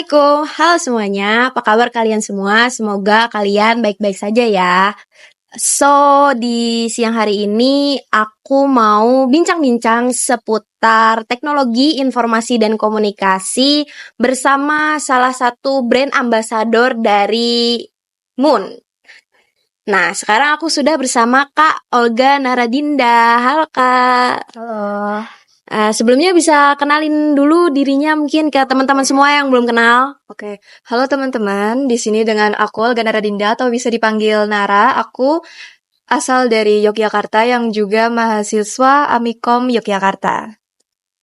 Assalamualaikum, halo semuanya. Apa kabar kalian semua? Semoga kalian baik-baik saja ya. Di siang hari ini aku mau bincang-bincang seputar teknologi informasi dan komunikasi bersama salah satu brand ambassador dari Moon. Nah, sekarang aku sudah bersama Kak Olga Naradinda. Halo Kak. Halo. Sebelumnya bisa kenalin dulu dirinya mungkin ke teman-teman semua yang belum kenal. Oke. Halo teman-teman, di sini dengan aku Olga Naradinda atau bisa dipanggil Nara. Aku asal dari Yogyakarta yang juga mahasiswa Amikom Yogyakarta.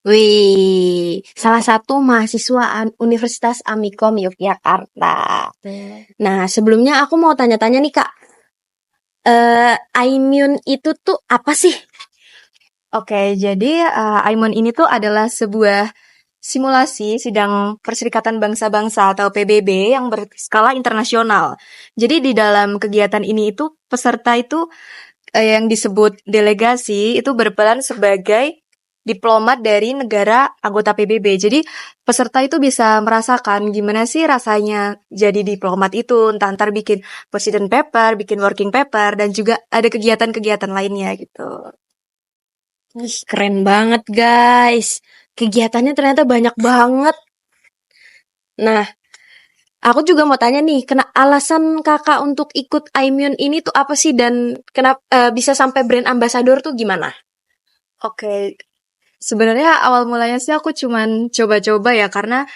Wih, salah satu mahasiswa Universitas Amikom Yogyakarta. Nah, sebelumnya aku mau tanya-tanya nih Kak. Immune itu tuh apa sih? Oke, jadi IMON ini tuh adalah sebuah simulasi sidang Perserikatan Bangsa-Bangsa atau PBB yang berskala internasional. Jadi di dalam kegiatan ini itu peserta itu yang disebut delegasi itu berperan sebagai diplomat dari negara anggota PBB. Jadi peserta itu bisa merasakan gimana sih rasanya jadi diplomat itu, entah antar bikin position paper, bikin working paper, dan juga ada kegiatan-kegiatan lainnya gitu. Ih, keren banget guys. Kegiatannya ternyata banyak banget. Nah, aku juga mau tanya nih, alasan kakak untuk ikut Immune ini tuh apa sih dan kenapa bisa sampai brand ambassador tuh gimana? Oke, sebenarnya awal mulanya sih aku cuman coba-coba ya, karena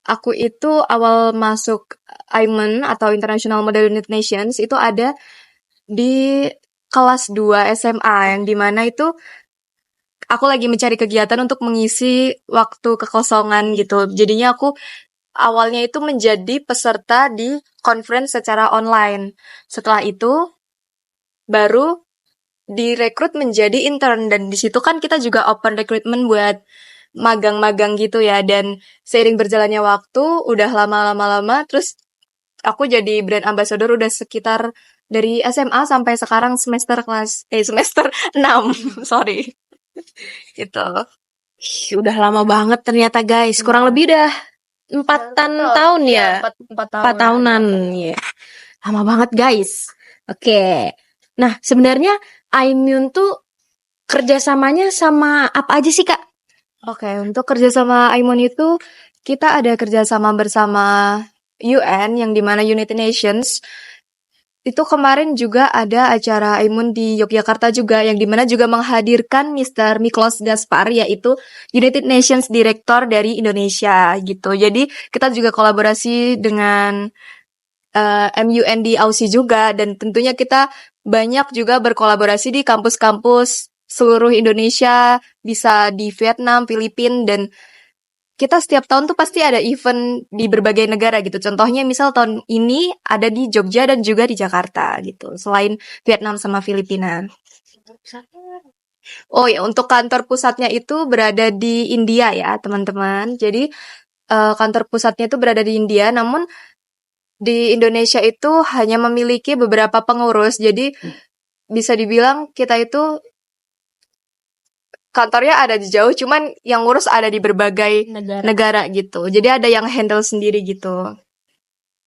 aku itu awal masuk IMON atau International Model Unit Nations itu ada di kelas 2 SMA yang dimana itu aku lagi mencari kegiatan untuk mengisi waktu kekosongan gitu. Jadinya aku awalnya itu menjadi peserta di conference secara online. Setelah itu baru direkrut menjadi intern, dan di situ kan kita juga open recruitment buat magang-magang gitu ya. Dan seiring berjalannya waktu udah lama-lama terus aku jadi brand ambassador udah sekitar dari SMA sampai sekarang semester 6. Sorry. Gitu. Ih, udah lama banget ternyata guys. Kurang lebih udah 4 tahun ya. 4 tahunan ya. Lama banget guys. Oke. Nah, sebenarnya Immune tuh kerjasamanya sama apa aja sih Kak? Oke, untuk kerjasama IMON itu kita ada kerjasama bersama UN yang dimana United Nations. Itu kemarin juga ada acara IMON di Yogyakarta juga yang dimana juga menghadirkan Mr. Miklos Gaspar, yaitu United Nations Director dari Indonesia gitu. Jadi kita juga kolaborasi dengan MUN di Aussie juga, dan tentunya kita banyak juga berkolaborasi di kampus-kampus seluruh Indonesia, bisa di Vietnam, Filipina, dan kita setiap tahun tuh pasti ada event di berbagai negara gitu. Contohnya misal tahun ini ada di Jogja dan juga di Jakarta gitu. Selain Vietnam sama Filipina. Oh ya, untuk kantor pusatnya itu berada di India ya, teman-teman. Jadi kantor pusatnya itu berada di India, namun di Indonesia itu hanya memiliki beberapa pengurus. Jadi bisa dibilang kita itu kantornya ada di jauh, cuman yang ngurus ada di berbagai negara gitu. Jadi ada yang handle sendiri gitu.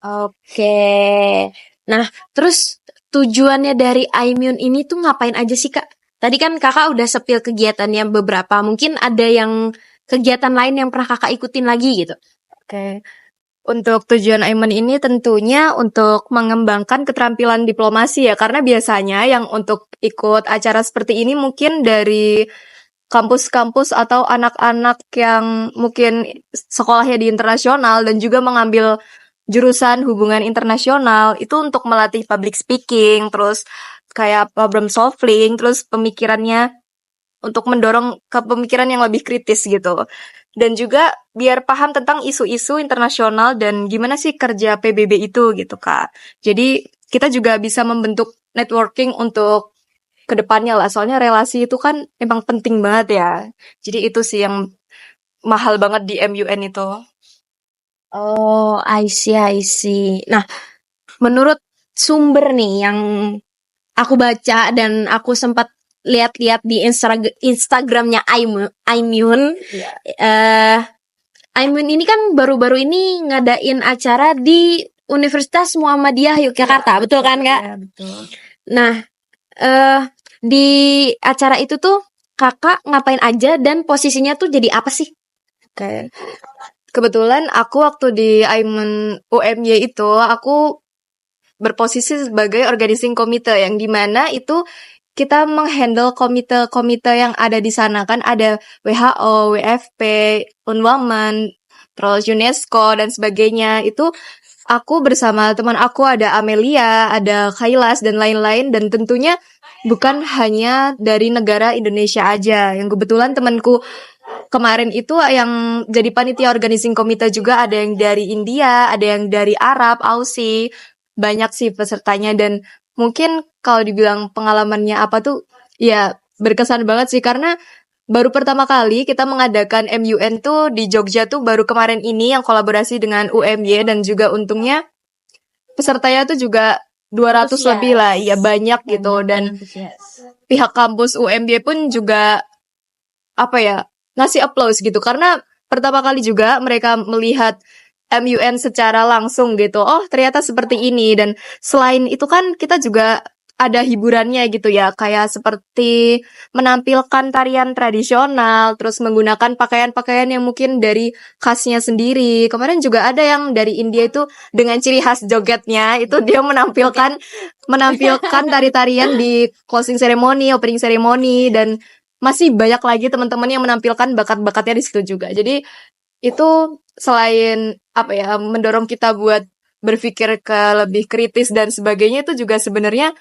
Oke. Nah, terus tujuannya dari Immune ini tuh ngapain aja sih Kak? Tadi kan kakak udah sepil kegiatannya beberapa. Mungkin ada yang kegiatan lain yang pernah kakak ikutin lagi gitu. Oke. Untuk tujuan IMON ini tentunya untuk mengembangkan keterampilan diplomasi ya, karena biasanya yang untuk ikut acara seperti ini mungkin dari kampus-kampus atau anak-anak yang mungkin sekolahnya di internasional dan juga mengambil jurusan hubungan internasional, itu untuk melatih public speaking, terus kayak problem solving, terus pemikirannya untuk mendorong ke pemikiran yang lebih kritis gitu. Dan juga biar paham tentang isu-isu internasional dan gimana sih kerja PBB itu gitu Kak. Jadi kita juga bisa membentuk networking untuk kedepannya lah, soalnya relasi itu kan emang penting banget ya. Jadi itu sih yang mahal banget di MUN itu. Oh, I see. Nah, menurut sumber nih yang aku baca dan aku sempat lihat-lihat di Instagramnya Immune, Aimun ini kan baru-baru ini ngadain acara di Universitas Muhammadiyah Yogyakarta, betul kan Kak? Ya, betul. Nah, di acara itu tuh Kakak ngapain aja dan posisinya tuh jadi apa sih? Oke. Kebetulan aku waktu di Aimen UMY itu, aku berposisi sebagai organizing komite yang dimana itu kita menghandle komite-komite yang ada di sana kan ada WHO, WFP, UNWOMEN, terus UNESCO dan sebagainya. Itu aku bersama teman aku ada Amelia, ada Kailas dan lain-lain dan tentunya bukan hanya dari negara Indonesia aja. Yang kebetulan temanku kemarin itu yang jadi panitia organizing komite juga ada yang dari India, ada yang dari Arab, Aussie, banyak sih pesertanya dan mungkin kalau dibilang pengalamannya apa tuh ya berkesan banget sih karena baru pertama kali kita mengadakan MUN tuh di Jogja tuh baru kemarin ini yang kolaborasi dengan UMY dan juga untungnya pesertanya tuh juga 200 lebih lah, ya banyak gitu dan pihak kampus UMY pun juga apa ya ngasih applause gitu karena pertama kali juga mereka melihat MUN secara langsung gitu. Oh, ternyata seperti ini dan selain itu kan kita juga ada hiburannya gitu ya, kayak seperti menampilkan tarian tradisional, terus menggunakan pakaian-pakaian yang mungkin dari khasnya sendiri. Kemarin juga ada yang dari India itu dengan ciri khas jogetnya, itu dia menampilkan tari-tarian di closing ceremony, opening ceremony dan masih banyak lagi teman-teman yang menampilkan bakat-bakatnya di situ juga. Jadi itu selain apa ya mendorong kita buat berpikir ke lebih kritis dan sebagainya itu juga sebenarnya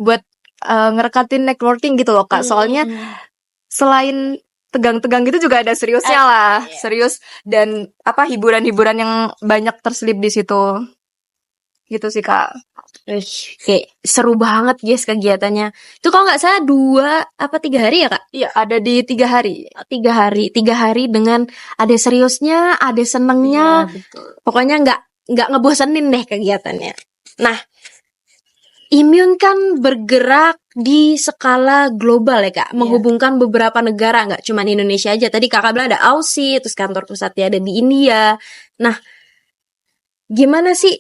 buat ngerekatin networking gitu loh Kak. Soalnya selain tegang-tegang gitu juga ada seriusnya lah. Serius dan apa hiburan-hiburan yang banyak terselip di situ. Gitu sih Kak. Kayak seru banget guys kegiatannya. Itu kalau nggak salah 2 apa 3 hari ya Kak? Iya, ada di 3 hari. 3 hari dengan ada seriusnya, ada senengnya. Iya, betul. Pokoknya nggak ngebosenin deh kegiatannya. Nah, Immune kan bergerak di skala global ya Kak, menghubungkan beberapa negara, nggak cuma Indonesia aja. Tadi Kakak bilang ada Aussie, terus kantor pusatnya ada di India. Nah, gimana sih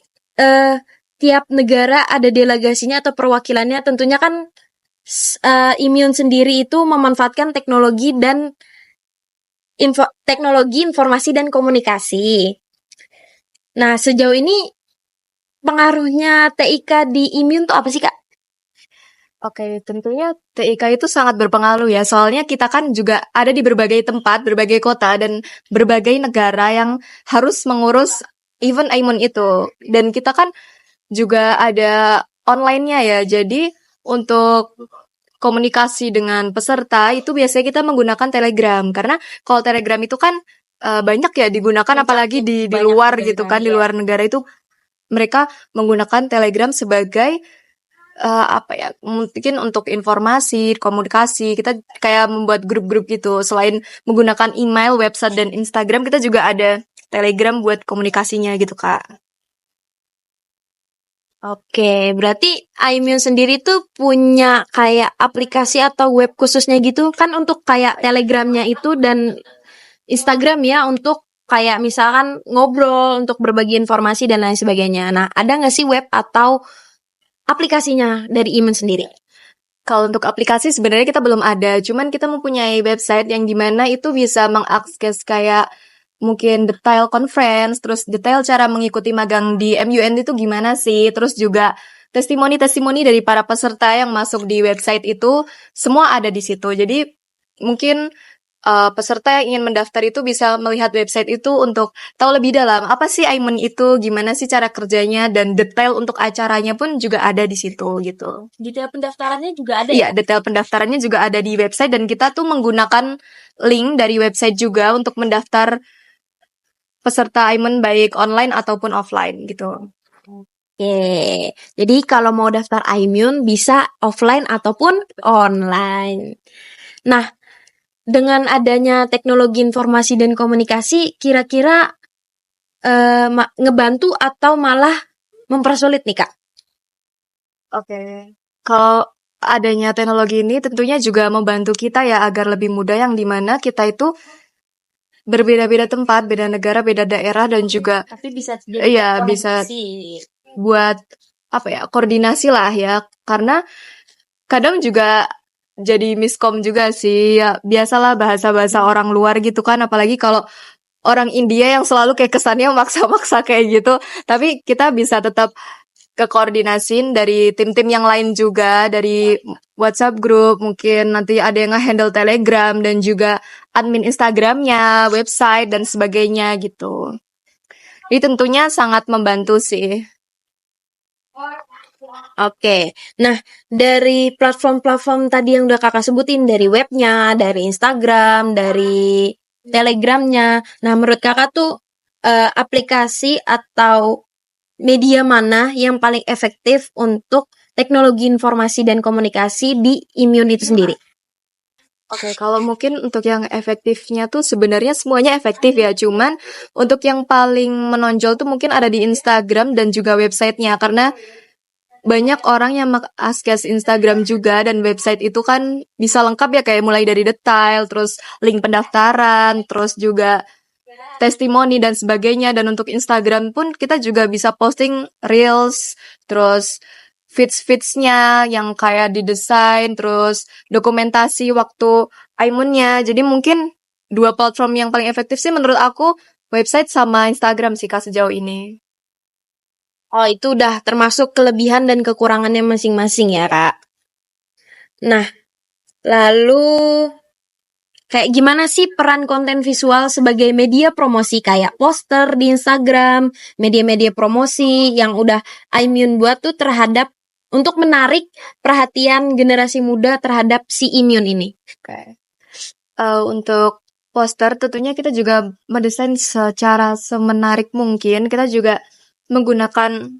tiap negara ada delegasinya atau perwakilannya? Tentunya kan Immune sendiri itu memanfaatkan teknologi dan teknologi informasi dan komunikasi. Nah, sejauh ini pengaruhnya TIK di Immune tuh apa sih Kak? Oke, tentunya TIK itu sangat berpengaruh ya, soalnya kita kan juga ada di berbagai tempat, berbagai kota, dan berbagai negara yang harus mengurus event Aimun itu. Dan kita kan juga ada online-nya ya, jadi untuk komunikasi dengan peserta itu biasanya kita menggunakan Telegram, karena kalau Telegram itu kan banyak ya digunakan apalagi di luar gitu kan, di luar negara itu mereka menggunakan Telegram sebagai apa ya mungkin untuk informasi komunikasi kita kayak membuat grup-grup gitu selain menggunakan email website dan Instagram kita juga ada Telegram buat komunikasinya gitu Kak. Oke, berarti Immune sendiri tuh punya kayak aplikasi atau web khususnya gitu kan untuk kayak Telegramnya itu dan Instagram ya untuk kayak misalkan ngobrol untuk berbagi informasi dan lain sebagainya. Nah, ada nggak sih web atau aplikasinya dari Immune sendiri? Kalau untuk aplikasi sebenarnya kita belum ada, cuman kita mempunyai website yang dimana itu bisa mengakses kayak mungkin detail conference, terus detail cara mengikuti magang di MUN itu gimana sih, terus juga testimoni-testimoni dari para peserta yang masuk di website itu semua ada di situ. Jadi mungkin peserta yang ingin mendaftar itu bisa melihat website itu untuk tahu lebih dalam apa sih Aimen itu, gimana sih cara kerjanya dan detail untuk acaranya pun juga ada di situ gitu. Detail pendaftarannya juga ada Iya, ya? detail pendaftarannya juga ada di website dan kita tuh menggunakan link dari website juga untuk mendaftar peserta Aimen baik online ataupun offline gitu. Oke, jadi kalau mau daftar Immune bisa offline ataupun online. Nah, dengan adanya teknologi informasi dan komunikasi, kira-kira ngebantu atau malah mempersulit nih Kak? Oke. Kalau adanya teknologi ini tentunya juga membantu kita ya agar lebih mudah yang dimana kita itu berbeda-beda tempat, beda negara, beda daerah, dan juga Tapi bisa jadi iya bisa koneksi. buat apa ya, koordinasi lah ya. Karena kadang juga jadi miskom juga sih. Ya, biasalah bahasa-bahasa orang luar gitu kan, apalagi kalau orang India yang selalu kayak kesannya maksa-maksa kayak gitu. Tapi kita bisa tetap kekoordinasin dari tim-tim yang lain juga, dari WhatsApp group, mungkin nanti ada yang nge-handle Telegram dan juga admin Instagramnya, website dan sebagainya gitu. Ini tentunya sangat membantu sih. Oke, nah dari platform-platform tadi yang udah kakak sebutin, dari webnya, dari Instagram, dari Telegramnya, nah menurut kakak tuh aplikasi atau media mana yang paling efektif untuk teknologi informasi dan komunikasi di Immune itu sendiri? Oke, kalau mungkin untuk yang efektifnya tuh sebenarnya semuanya efektif ya, cuman untuk yang paling menonjol tuh mungkin ada di Instagram dan juga websitenya, karena banyak orang yang mengakses Instagram juga dan website itu kan bisa lengkap ya, kayak mulai dari detail, terus link pendaftaran, terus juga testimoni dan sebagainya. Dan untuk Instagram pun kita juga bisa posting reels, terus feeds-feedsnya yang kayak didesain, terus dokumentasi waktu Aimunnya. Jadi mungkin dua platform yang paling efektif sih menurut aku website sama Instagram sih Kak sejauh ini. Oh, itu udah termasuk kelebihan dan kekurangannya masing-masing ya, Kak. Nah, lalu kayak gimana sih peran konten visual sebagai media promosi kayak poster di Instagram, media-media promosi yang udah Immune buat tuh terhadap untuk menarik perhatian generasi muda terhadap si Immune ini? Oke. Untuk poster tentunya kita juga mendesain secara semenarik mungkin. Kita juga menggunakan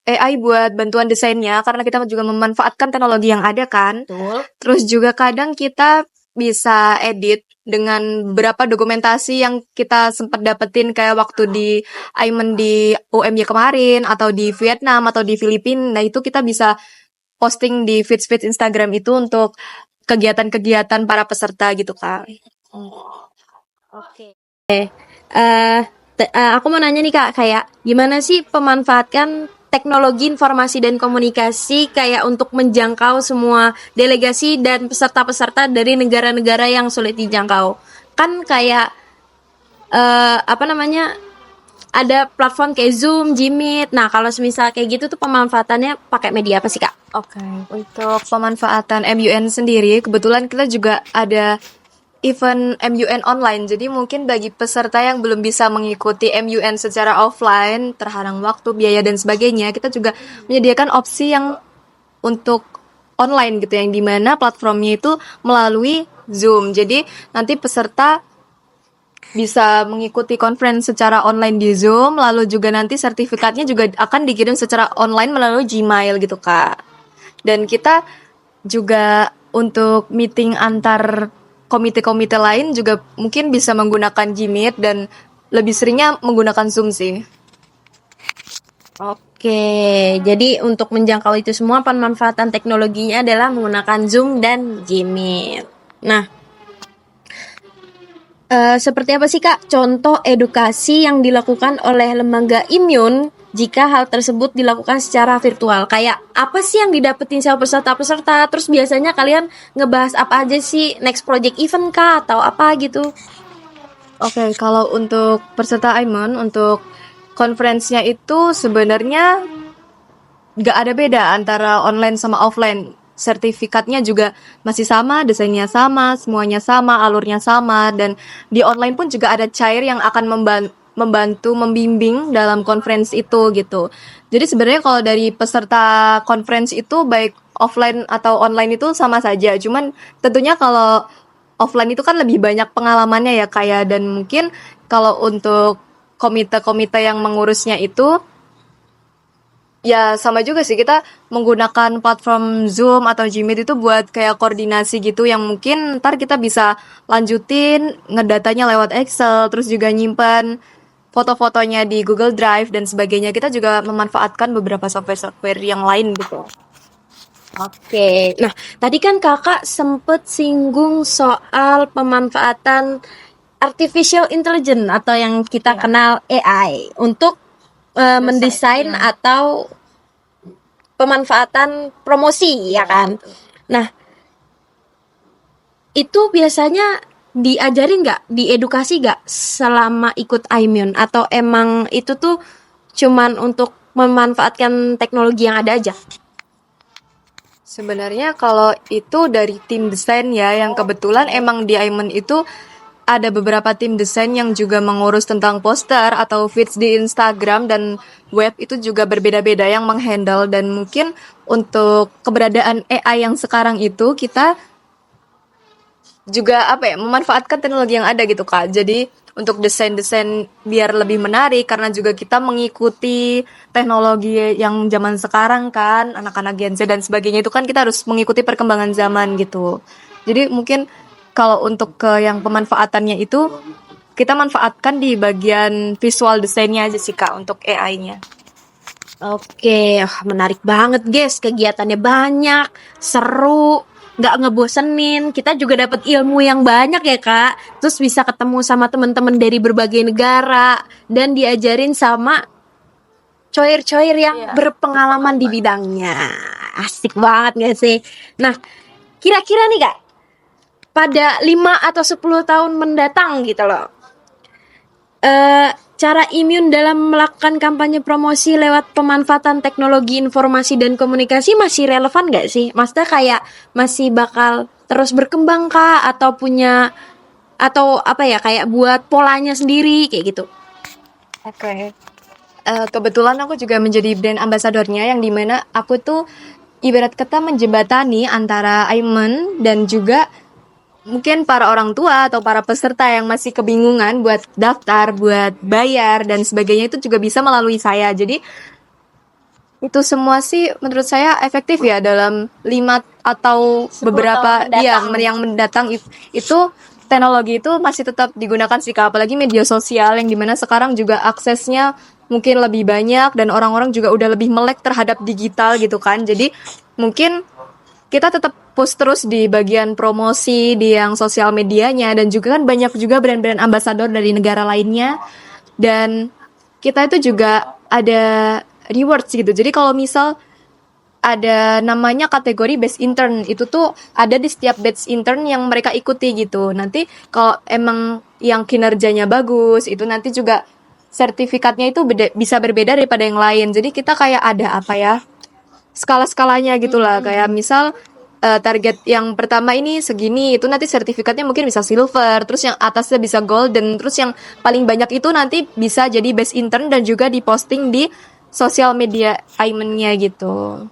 AI buat bantuan desainnya karena kita juga memanfaatkan teknologi yang ada kan. Betul. Terus juga kadang kita bisa edit dengan beberapa dokumentasi yang kita sempat dapetin kayak waktu di Aimen di UMY kemarin atau di Vietnam atau di Filipina. Nah, itu kita bisa posting di feeds Instagram itu untuk kegiatan-kegiatan para peserta gitu, Kak. Oke. Aku mau nanya nih Kak, kayak gimana sih pemanfaatkan teknologi informasi dan komunikasi kayak untuk menjangkau semua delegasi dan peserta-peserta dari negara-negara yang sulit dijangkau? Kan kayak apa namanya? Ada platform kayak Zoom, Jimit. Nah, kalau semisal kayak gitu tuh pemanfaatannya pakai media apa sih, Kak? Oke, untuk pemanfaatan MUN sendiri, kebetulan kita juga ada event MUN online. Jadi mungkin bagi peserta yang belum bisa mengikuti MUN secara offline, terhalang waktu, biaya dan sebagainya, kita juga menyediakan opsi yang untuk online gitu, yang dimana platformnya itu melalui Zoom. Jadi nanti peserta bisa mengikuti conference secara online di Zoom, lalu juga nanti sertifikatnya juga akan dikirim secara online melalui Gmail gitu, Kak. Dan kita juga untuk meeting antar komite-komite lain juga mungkin bisa menggunakan Gmeet dan lebih seringnya menggunakan Zoom sih. Oke, jadi untuk menjangkau itu semua pemanfaatan teknologinya adalah menggunakan Zoom dan Jimit. Nah, seperti apa sih Kak contoh edukasi yang dilakukan oleh lembaga Immune jika hal tersebut dilakukan secara virtual? Kayak apa sih yang didapetin sama peserta-peserta? Terus biasanya kalian ngebahas apa aja sih? Next project event kah atau apa gitu? Oke, kalau untuk peserta Aiman, untuk konferensinya itu sebenarnya nggak ada beda antara online sama offline. Sertifikatnya juga masih sama, desainnya sama, semuanya sama, alurnya sama, dan di online pun juga ada chair yang akan membantu membimbing dalam conference itu gitu. Jadi sebenarnya kalau dari peserta conference itu baik offline atau online itu sama saja. Cuman tentunya kalau offline itu kan lebih banyak pengalamannya ya kayak, dan mungkin kalau untuk komite-komite yang mengurusnya itu ya sama juga sih, kita menggunakan platform Zoom atau Jimit itu buat kayak koordinasi gitu yang mungkin ntar kita bisa lanjutin ngedatanya lewat Excel, terus juga nyimpan foto-fotonya di Google Drive dan sebagainya. Kita juga memanfaatkan beberapa software-software yang lain gitu. Oke, nah tadi kan kakak sempet singgung soal pemanfaatan artificial intelligence atau yang kita kenal AI untuk mendesain atau pemanfaatan promosi ya kan. Nah, itu biasanya diajarin nggak, diedukasi nggak selama ikut Immune atau emang itu tuh cuman untuk memanfaatkan teknologi yang ada aja? Sebenarnya kalau itu dari tim desain ya, yang kebetulan emang di Aimen itu ada beberapa tim desain yang juga mengurus tentang poster atau feeds di Instagram dan web itu juga berbeda-beda yang menghandle, dan mungkin untuk keberadaan AI yang sekarang itu kita juga memanfaatkan teknologi yang ada gitu Kak. Jadi untuk desain-desain biar lebih menarik, karena juga kita mengikuti teknologi yang zaman sekarang kan, anak-anak Gen Z dan sebagainya, itu kan kita harus mengikuti perkembangan zaman gitu. Jadi mungkin kalau untuk ke yang pemanfaatannya itu kita manfaatkan di bagian visual desainnya aja sih Kak untuk AI-nya. Oke, menarik banget guys, kegiatannya banyak, seru, nggak ngebosenin, kita juga dapat ilmu yang banyak ya Kak, terus bisa ketemu sama teman-teman dari berbagai negara, dan diajarin sama coir-coir yang berpengalaman di bidangnya. Asik banget gak sih? Nah, kira-kira nih Kak, pada 5 atau 10 tahun mendatang gitu loh, cara Immune dalam melakukan kampanye promosi lewat pemanfaatan teknologi informasi dan komunikasi masih relevan gak sih? Maksudnya kayak masih bakal terus berkembang kah? Atau punya, atau apa ya, kayak buat polanya sendiri kayak gitu? Oke. Kebetulan aku juga menjadi brand ambasadornya, yang dimana aku tuh ibarat kata menjembatani antara Aimen dan juga mungkin para orang tua atau para peserta yang masih kebingungan buat daftar, buat bayar dan sebagainya, itu juga bisa melalui saya. Jadi itu semua sih menurut saya efektif ya dalam 5 atau 10 beberapa tahun yang mendatang. itu teknologi itu masih tetap digunakan sih Kak, apalagi media sosial yang dimana sekarang juga aksesnya mungkin lebih banyak dan orang-orang juga udah lebih melek terhadap digital gitu kan. Jadi mungkin kita tetap post terus di bagian promosi di yang sosial medianya, dan juga kan banyak juga brand-brand ambasador dari negara lainnya, dan kita itu juga ada rewards gitu. Jadi kalau misal ada namanya kategori best intern, itu tuh ada di setiap batch intern yang mereka ikuti gitu. Nanti kalau emang yang kinerjanya bagus, itu nanti juga sertifikatnya itu bisa berbeda daripada yang lain. Jadi kita kayak ada skala-skalanya gitulah. Kayak misal target yang pertama ini segini, itu nanti sertifikatnya mungkin bisa silver, terus yang atasnya bisa golden, terus yang paling banyak itu nanti bisa jadi best intern dan juga diposting di sosial media Aimen-nya gitu.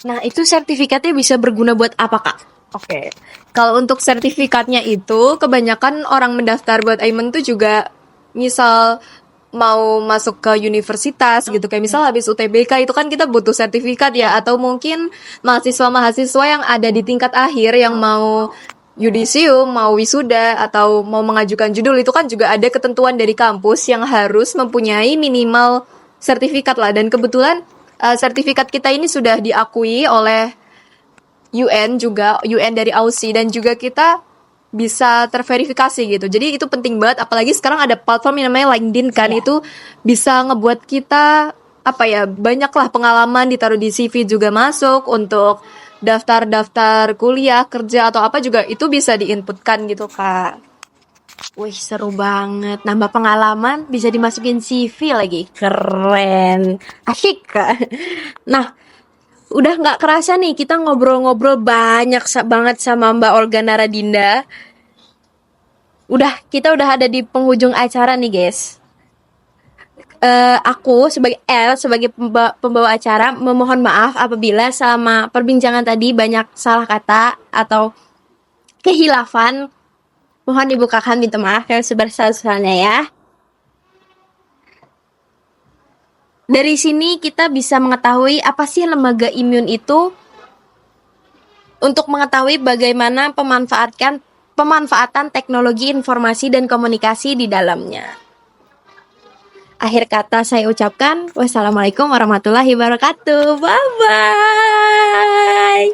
Nah, itu sertifikatnya bisa berguna buat apa Kak? Oke. Kalau untuk sertifikatnya itu kebanyakan orang mendaftar buat Aimen tuh juga misal mau masuk ke universitas gitu, kayak misal habis UTBK itu kan kita butuh sertifikat ya, atau mungkin mahasiswa-mahasiswa yang ada di tingkat akhir yang mau yudisium, mau wisuda atau mau mengajukan judul, itu kan juga ada ketentuan dari kampus yang harus mempunyai minimal sertifikat lah, dan kebetulan sertifikat kita ini sudah diakui oleh UN juga, UN dari AUSI, dan juga kita bisa terverifikasi gitu. Jadi itu penting banget, apalagi sekarang ada platform yang namanya LinkedIn kan, itu bisa ngebuat kita banyaklah pengalaman ditaruh di CV, juga masuk untuk daftar-daftar kuliah, kerja atau apa juga itu bisa diinputkan gitu Kak. Wih, seru banget. Nambah pengalaman, bisa dimasukin CV lagi. Keren. Asyik, Kak. Nah, udah nggak kerasa nih kita ngobrol-ngobrol banyak banget sama Mbak Olga Naradinda. Kita udah ada di penghujung acara nih, guys. Aku sebagai pembawa acara memohon maaf apabila selama perbincangan tadi banyak salah kata atau kehilafan. Mohon dibukakan, minta maaf yang sebesar-besarnya ya. Dari sini kita bisa mengetahui apa sih lembaga Immune itu, untuk mengetahui bagaimana pemanfaatan teknologi informasi dan komunikasi di dalamnya. Akhir kata saya ucapkan wassalamualaikum warahmatullahi wabarakatuh. Bye bye.